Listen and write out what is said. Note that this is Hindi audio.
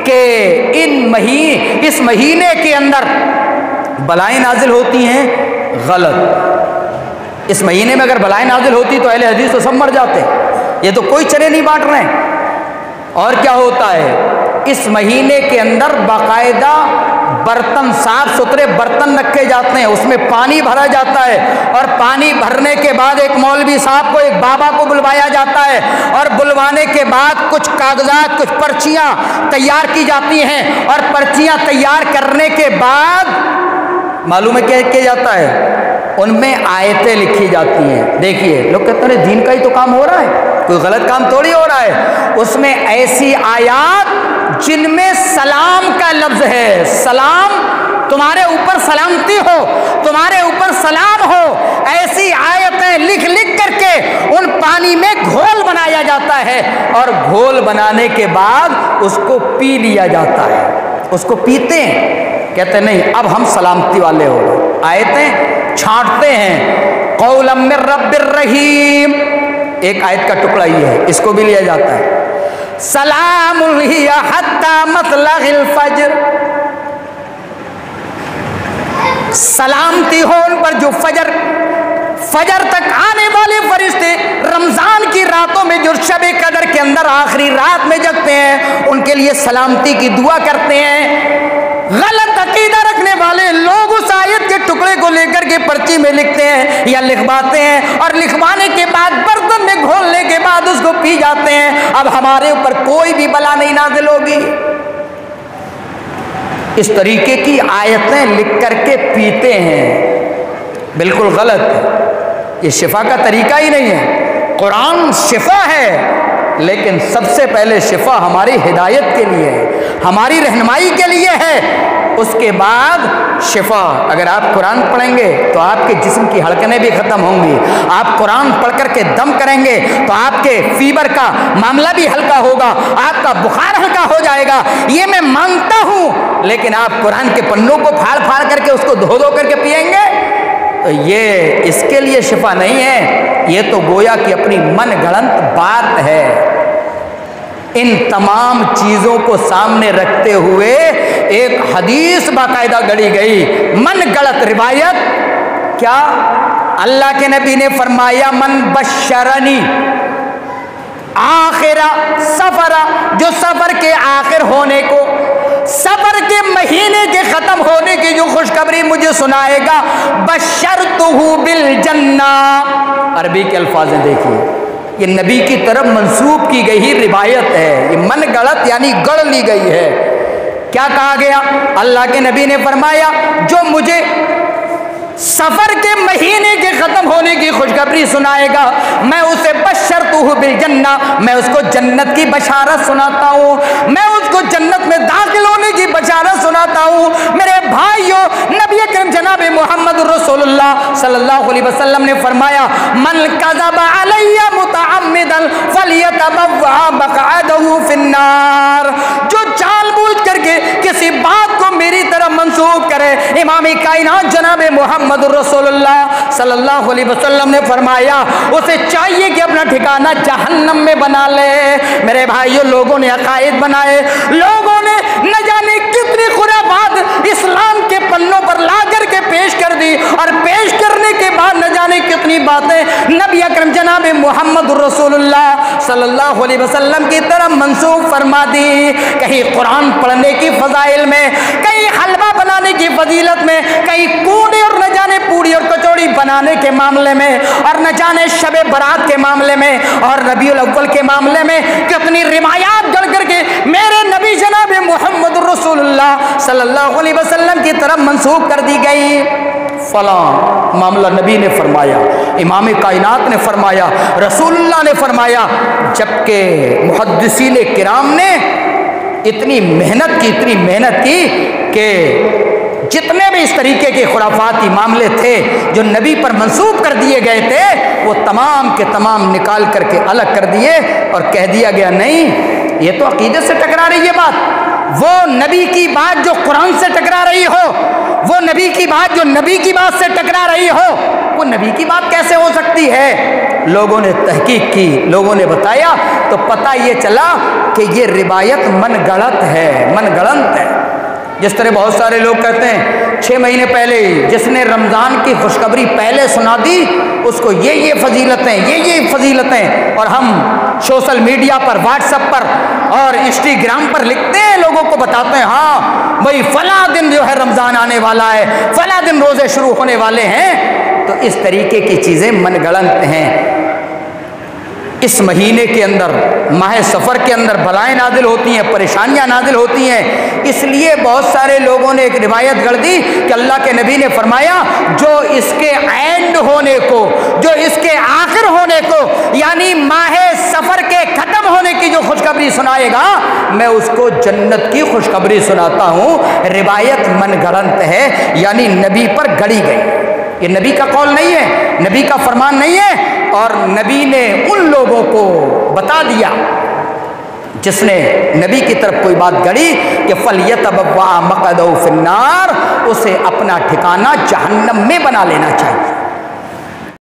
कि इस महीने के अंदर बलाएं नाजिल होती हैं, गलत। इस महीने में अगर बलाएं नाजिल होती तो अहले हदीस तो सब मर जाते, ये तो कोई चने नहीं बांट रहे हैं। और क्या होता है, इस महीने के अंदर बाकायदा बर्तन, साफ सुथरे बर्तन रखे जाते हैं, उसमें पानी भरा जाता है, और पानी भरने के बाद एक मौलवी साहब को, एक बाबा को बुलवाया जाता है, और बुलवाने के बाद कुछ कागजात, कुछ पर्चियां तैयार की जाती हैं, और पर्चियां तैयार करने के बाद मालूम है क्या किया जाता है, उनमें आयतें लिखी जाती हैं। देखिए लोग कहते हैं दीन का ही तो काम हो रहा है, कोई गलत काम थोड़ी हो रहा है। उसमें ऐसी आयात जिनमें सलाम का लफ्ज है, सलाम, तुम्हारे ऊपर सलामती हो, तुम्हारे ऊपर सलाम हो, ऐसी आयतें लिख लिख करके उन पानी में घोल बनाया जाता है, और घोल बनाने के बाद उसको पी लिया जाता है। उसको पीते हैं, कहते नहीं अब हम सलामती वाले हो गए। आयतें छांटते हैं, कौलम मिर रब्बिर रहीम, एक आयत का टुकड़ा ही है, इसको भी लिया जाता है। सलामुन हिया हत्ता मतलगिल फज्र, सलामती हो उन पर जो फजर तक आने वाले फरिश्ते रमजान की रातों में जो शब-ए कदर के अंदर आखिरी रात में जगते हैं, उनके लिए सलामती की दुआ करते हैं। गलत अकीदा रखने वाले लोग उस आयत के टुकड़े को लेकर के पर्ची में लिखते हैं या लिखवाते हैं, और लिखवाने के बाद बर्तन में घोलने के बाद उसको पी जाते हैं। अब हमारे ऊपर कोई भी बला नहीं नाज़िल होगी। इस तरीके की आयतें लिख करके पीते हैं, बिल्कुल गलत है। ये शिफा का तरीका ही नहीं है। कुरान शिफा है, लेकिन सबसे पहले शिफा हमारी हिदायत के लिए है, हमारी रहनुमाई के लिए है। उसके बाद शिफा, अगर आप कुरान पढ़ेंगे तो आपके जिस्म की धड़कनें भी ख़त्म होंगी। आप कुरान पढ़ कर के दम करेंगे तो आपके फीवर का मामला भी हल्का होगा, आपका बुखार हल्का हो जाएगा, ये मैं मानता हूँ। लेकिन आप कुरान के पन्नों को फाड़ फाड़ करके उसको धो धो करके पिएंगे तो ये इसके लिए शिफा नहीं है, ये तो गोया कि अपनी मन गढ़ंत बात है। इन तमाम चीज़ों को सामने रखते हुए एक हदीस बाकायदा गढ़ी गई, मन गढ़ंत रिवायत। क्या अल्लाह के नबी ने फरमाया, मन बशरनी आखिरा सफरा, जो सफर के आखिर होने को, सफर के महीने के खत्म होने की जो खुशखबरी मुझे सुनाएगा, बशरतुहु बिल जन्ना। अरबी के अल्फाज देखिए, ये नबी की तरफ मंसूब की गई रिवायत है, ये मन गढ़ंत यानी गढ़ ली गई है। क्या कहा गया? अल्लाह के नबी ने फरमाया, जो मुझे सफर के महीने के खत्म होने की खुशखबरी सुनाएगा, मैं उसे बशरतुहु बिल जन्ना, मैं उसको जन्नत की बशारत सुनाता हूँ, मैं उसको जन्नत में दाखिल होने की बशारत सुनाता हूँ। मेरे भाइयों, नबी अकरम जनाब मोहम्मद रसूलुल्लाह सल्लल्लाहु अलैहि वसल्लम ने फरमाया, मन कज़ब अलैया मुतअम्मिदन फलियतबव्वा मक़अदहु फिन्नार, जो जानबूझ करके किसी बात को मेरी तरफ मंसूब करे, इमाम कायनात जनाब मोहम्मद रसूलुल्लाह सल्लल्लाहु अलैहि वसल्लम ने फरमाया, उसे चाहिए कि अपना ठिकाना जहन्नम में बना ले। मेरे भाइयों, लोगों ने अकायद बनाए, लोगों ने न जाने कितनी खुराफात इस्लाम के पन्नों पर ला करके पेश कर दी, और पेश करने के बाद न जाने कितनी बातें नबी अकरम जनाब मोहम्मद रसूलुल्लाह सल्लल्लाहु अलैहि वसल्लम की तरफ मंसूब फरमा दी। कहीं कुरान पढ़ने की फजाइल में, कहीं हलवा बनाने की फजीलत में, कहीं कूड़े और न जाने पूड़ी और कचौड़ी बनाने के मामले में, और न जाने शबे बारात के मामले में, और रबीउल अव्वल के मामले में कितनी रिवायात गढ़ करके मेरे नबी जनाब मोहम्मद रसूलुल्लाह सल्लल्लाहु अलैहि वसल्लम की तरफ मंसूब कर दी गई। फला मामला नबी ने फरमाया, इमाम कायनात ने फरमाया, रसूलुल्लाह ने फरमाया, जबकि मुहद्दिसीन किराम ने इतनी मेहनत की कि जितने भी इस तरीके के खुराफाती मामले थे जो नबी पर मंसूब कर दिए गए थे, वो तमाम के तमाम निकाल करके अलग कर दिए, और कह दिया गया नहीं, ये तो अकीदत से टकरा रही है बात। वो नबी की बात जो कुरान से टकरा रही हो, वो नबी की बात जो नबी की बात से टकरा रही हो, वो नबी की बात कैसे हो सकती है? लोगों ने तहकीक की, लोगों ने बताया तो पता ये चला कि ये रिवायत मनगढ़ंत है, मनगढ़ंत है। जिस तरह बहुत सारे लोग कहते हैं 6 महीने पहले जिसने रमज़ान की खुशखबरी पहले सुना दी उसको ये फजीलतें, और हम सोशल मीडिया पर, व्हाट्सएप पर और इंस्टाग्राम पर लिखते हैं, लोगों को बताते हैं हाँ भाई फला दिन जो है रमज़ान आने वाला है, फला दिन रोज़े शुरू होने वाले हैं। तो इस तरीके की चीज़ें मनगढ़ंत हैं। इस महीने के अंदर, माह सफ़र के अंदर बलाएं नाजिल होती हैं, परेशानियां नाजिल होती हैं। इसलिए बहुत सारे लोगों ने एक रिवायत गढ़ दी कि अल्लाह के नबी ने फरमाया जो इसके एंड होने को, जो इसके आखिर होने को, यानी माह सफ़र के ख़त्म होने की जो खुशखबरी सुनाएगा मैं उसको जन्नत की खुशखबरी सुनाता हूँ। रिवायत मनगढ़ंत है, यानी नबी पर गढ़ी गई। ये नबी का कौल नहीं है, नबी का फरमान नहीं है। और नबी ने उन लोगों को बता दिया जिसने नबी की तरफ कोई बात गढ़ी कि फलियतबव्वा मक़अदहु फिन्नार, उसे अपना ठिकाना जहन्नम में बना लेना चाहिए।